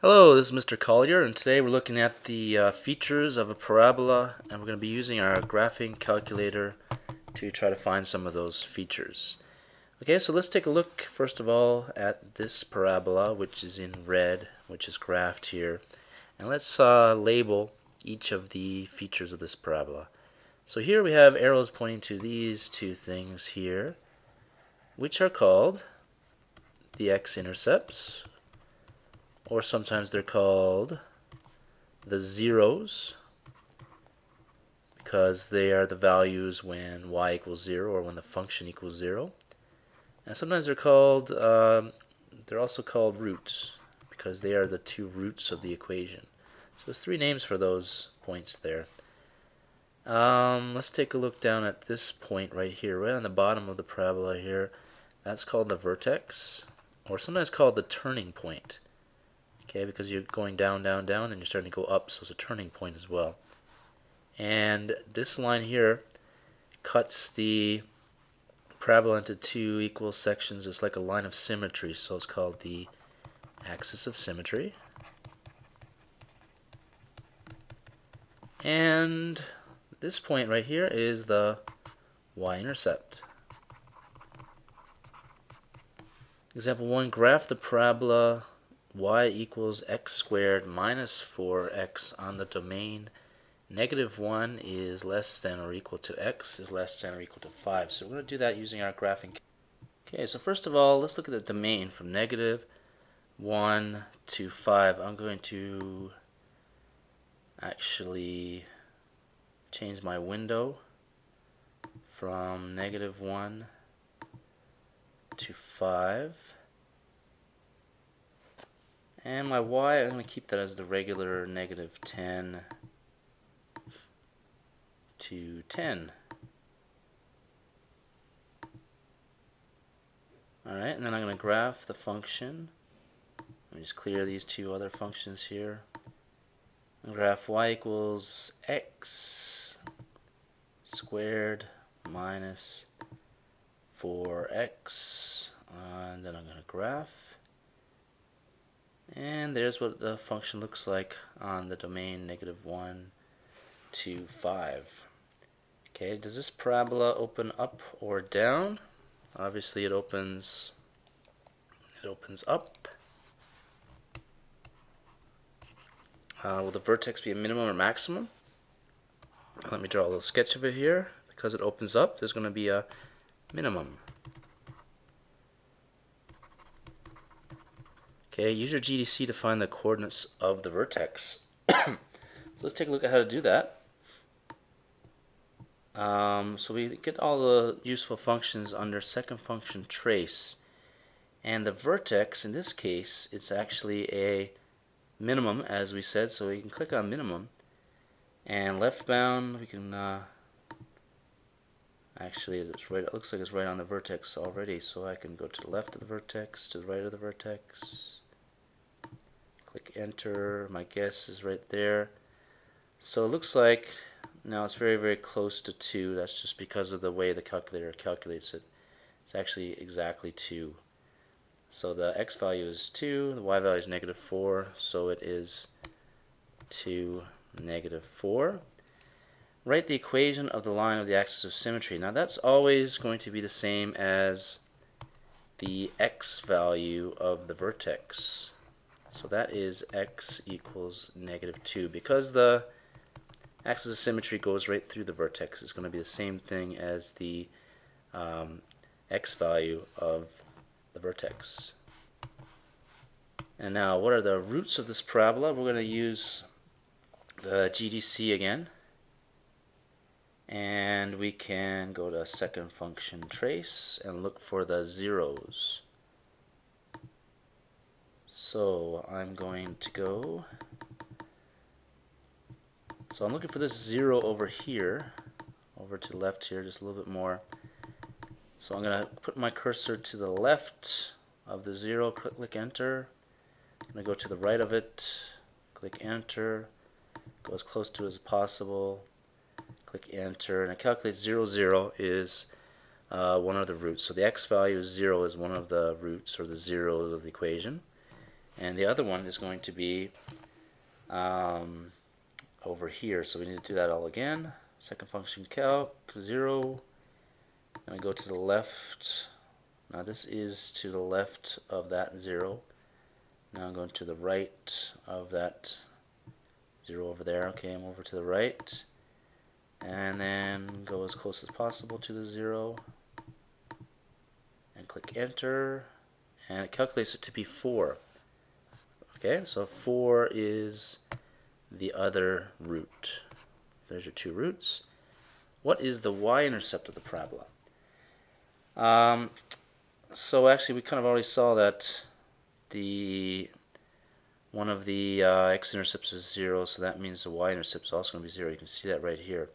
Hello, this is Mr. Collier, and today we're looking at the features of a parabola, and we're going to be using our graphing calculator to try to find some of those features. Okay, so let's take a look first of all at this parabola, which is in red, which is graphed here, and let's label each of the features of this parabola. So here we have arrows pointing to these two things here, which are called the X-Intercepts, or sometimes they're called the zeros, because they are the values when y equals 0 or when the function equals 0. And sometimes they're called, they're also called roots, because they are the two roots of the equation. So there's three names for those points there. Let's take a look down at this point right here, right on the bottom of the parabola here. That's called the vertex, or sometimes called the turning point. Okay, because you're going down, down, down, and you're starting to go up, so it's a turning point as well. And this line here cuts the parabola into two equal sections. It's like a line of symmetry, so it's called the axis of symmetry. And this point right here is the y-intercept. Example 1, graph the parabola y equals x squared minus 4x on the domain -1 is less than or equal to x is less than or equal to 5. So we're going to do that using our graphing. Okay, so first of all, let's look at the domain from -1 to 5. I'm going to actually change my window from -1 to 5. And my y, I'm going to keep that as the regular -10 to 10. Alright, and then I'm going to graph the function. Let me just clear these two other functions here. And graph y equals x squared minus 4x. And then I'm going to graph. And there's what the function looks like on the domain -1 to 5. Okay, does this parabola open up or down? Obviously it opens up. Will the vertex be a minimum or maximum? Let me draw a little sketch of it here. Because it opens up, there's going to be a minimum. Okay, use your GDC to find the coordinates of the vertex. So let's take a look at how to do that. So we get all the useful functions under second function trace. And the vertex, in this case, it's actually a minimum, as we said, so we can click on minimum. And left bound, we can actually, it's right, it looks like it's right on the vertex already, so I can go to the left of the vertex, to the right of the vertex. Click enter, my guess is right there. So it looks like now it's very, very close to 2. That's just because of the way the calculator calculates it. It's actually exactly 2. So the x value is 2, the y value is -4, so it is 2, -4. Write the equation of the line of the axis of symmetry. Now that's always going to be the same as the x value of the vertex. So that is x equals -2. Because the axis of symmetry goes right through the vertex, it's going to be the same thing as the x value of the vertex. And now, what are the roots of this parabola? We're going to use the GDC again. And we can go to second function trace and look for the zeros. So I'm going to go, so I'm looking for this 0 over here, over to the left here, just a little bit more. So I'm going to put my cursor to the left of the 0, click enter. I'm going to go to the right of it, click enter, go as close to it as possible, click enter, and it calculates 0, 0 is one of the roots. So the x value is 0 is one of the roots, or the zeros of the equation. and the other one is going to be over here. So we need to do that all again. Second function calc 0. Then I go to the left. Now this is to the left of that 0. Now I'm going to the right of that 0 over there. Okay, I'm over to the right. And then go as close as possible to the 0. And click enter. And it calculates it to be 4. Okay, so 4 is the other root. There's your two roots. What is the y-intercept of the parabola? So actually we kind of already saw that one of the x-intercepts is 0, so that means the y-intercept is also going to be 0. You can see that right here.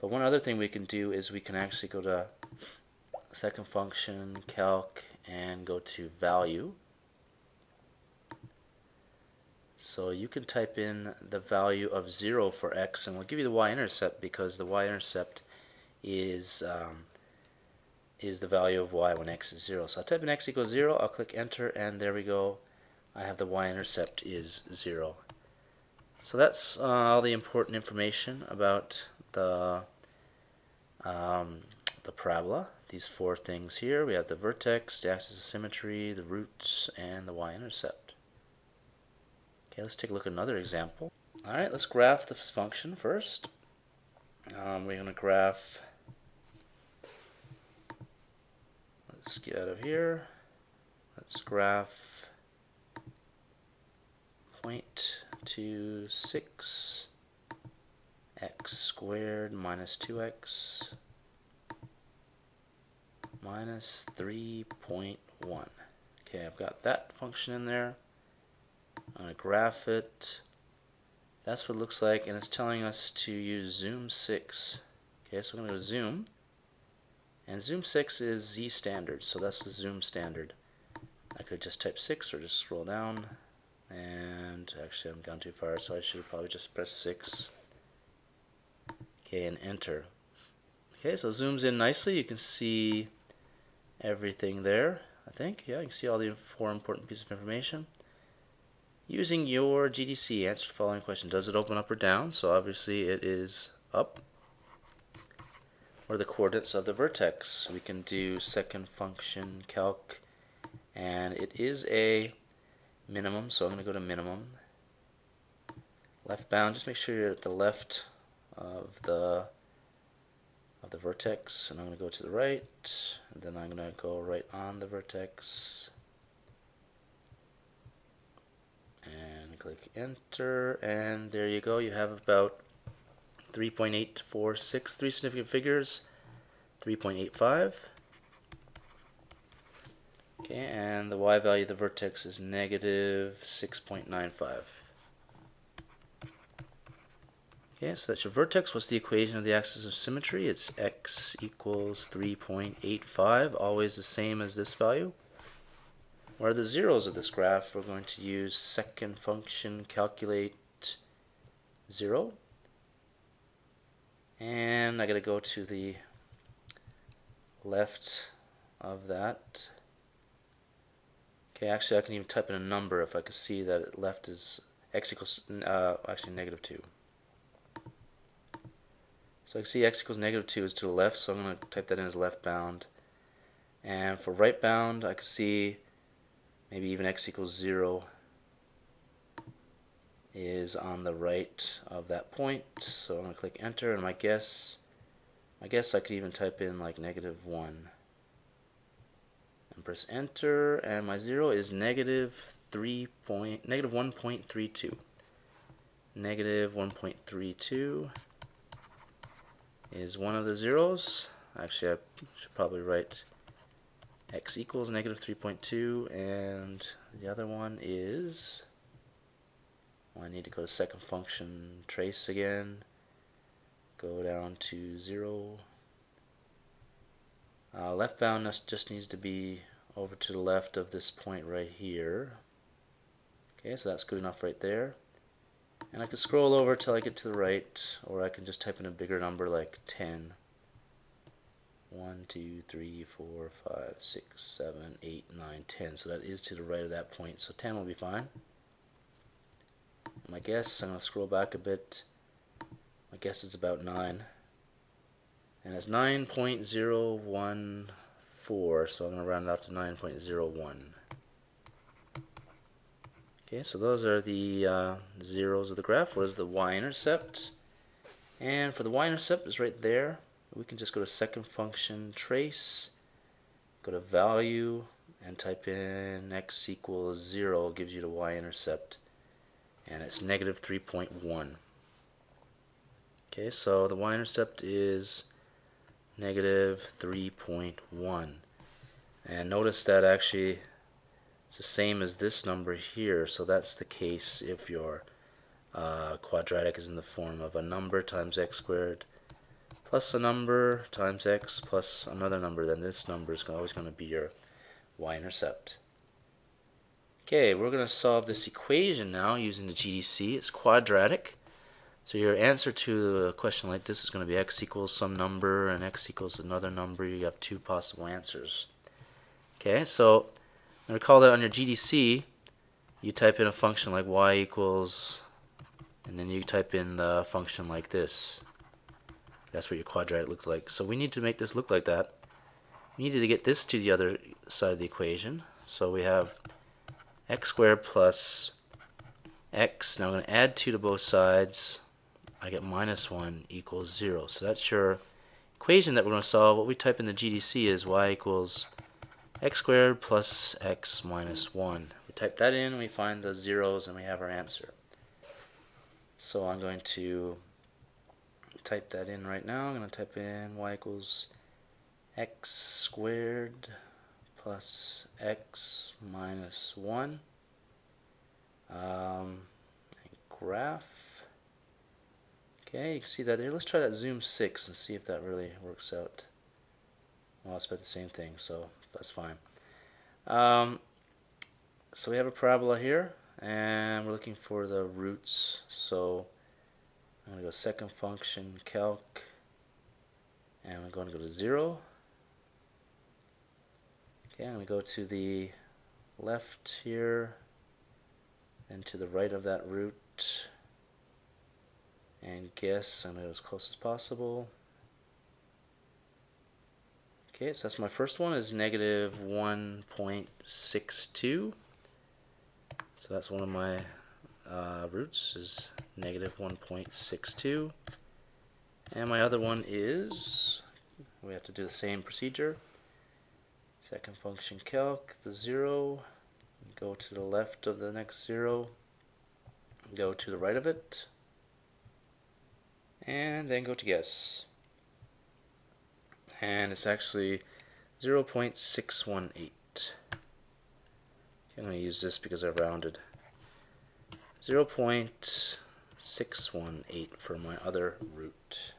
But one other thing we can do is we can actually go to second function, calc, and go to value. So you can type in the value of 0 for x, and we'll give you the y-intercept because the y-intercept is the value of y when x is 0. So I'll type in x equals 0, I'll click enter, and there we go. I have the y-intercept is 0. So that's all the important information about the parabola. These four things here. We have the vertex, the axis of symmetry, the roots, and the y-intercept. Okay, let's take a look at another example. Alright, let's graph this function first. We're going to graph, let's get out of here. Let's graph 0.26 x squared minus 2x minus 3.1. Okay, I've got that function in there. I'm going to graph it. That's what it looks like, and it's telling us to use zoom 6. Okay, so I'm going to go to zoom, and zoom 6 is Z standard, so that's the zoom standard. I could just type 6 or just scroll down, and actually I'm gone too far, so I should probably just press 6. Okay, and enter. Okay, so it zooms in nicely. You can see everything there, I think. Yeah, you can see all the four important pieces of information. Using your GDC, answer the following question. Does it open up or down? So obviously it is up. What are the coordinates of the vertex? We can do second function calc, and it is a minimum, so I'm going to go to minimum. Left bound, just make sure you're at the left of the vertex, and I'm going to go to the right, and then I'm going to go right on the vertex. And click enter, and there you go. You have about 3.846, three significant figures, 3.85. Okay, and the y value of the vertex is negative 6.95. Okay, so that's your vertex. What's the equation of the axis of symmetry? It's x equals 3.85, always the same as this value. What are the zeros of this graph? We're going to use second function calculate 0. And I got to go to the left of that. Okay, actually I can even type in a number if I could see that left is x equals, actually negative 2. So I can see x equals negative 2 is to the left, so I'm going to type that in as left bound. And for right bound, I can see maybe even x equals 0 is on the right of that point. So I'm going to click enter, and I guess I could even type in like negative 1. And press enter, and my 0 is negative 1.32. Negative 1.32 is one of the zeros. Actually, I should probably write x equals negative 3.2, and the other one is, well, I need to go to second function trace again, go down to 0. Left bound just needs to be over to the left of this point right here. Okay, so that's good enough right there. And I can scroll over till I get to the right, or I can just type in a bigger number like 10. 1, 2, 3, 4, 5, 6, 7, 8, 9, 10. So that is to the right of that point. So 10 will be fine. My guess, I'm going to scroll back a bit. My guess is about 9. And it's 9.014. So I'm going to round it off to 9.01. Okay, so those are the zeros of the graph. What is the y-intercept? And for the y-intercept is right there. We can just go to second function, trace, go to value, and type in x equals 0, gives you the y-intercept. And it's negative 3.1. Okay, so the y-intercept is negative 3.1. And notice that actually it's the same as this number here, so that's the case if your quadratic is in the form of a number times x squared plus a number times x plus another number, then this number is always going to be your y-intercept. Okay, we're going to solve this equation now using the GDC. It's quadratic. So your answer to a question like this is going to be x equals some number and x equals another number. You have two possible answers. Okay, so recall that on your GDC, you type in a function like y equals, and then you type in the function like this. That's what your quadratic looks like. So we need to make this look like that. We need to get this to the other side of the equation. So we have x squared plus x. Now I'm going to add 2 to both sides. I get minus 1 equals 0. So that's your equation that we're going to solve. What we type in the GDC is y equals x squared plus x minus 1. We type that in, we find the zeros, and we have our answer. So I'm going to type that in right now. I'm going to type in y equals x squared plus x minus 1. Graph. Okay, you can see that there. Let's try that zoom 6 and see if that really works out. Well, it's about the same thing, so that's fine. So we have a parabola here, and we're looking for the roots. So I'm going to go second function, calc, and we're going to go to 0. Okay, I'm going to go to the left here, then to the right of that root, and guess. I'm going to go as close as possible. Okay, so that's my first one, is negative 1.62. So that's one of my roots, is negative 1.62. And my other one is, we have to do the same procedure. Second function calc, the 0, go to the left of the next 0, go to the right of it, and then go to guess. And it's actually 0.618. I'm going to use this because I rounded. 0.618 for my other root.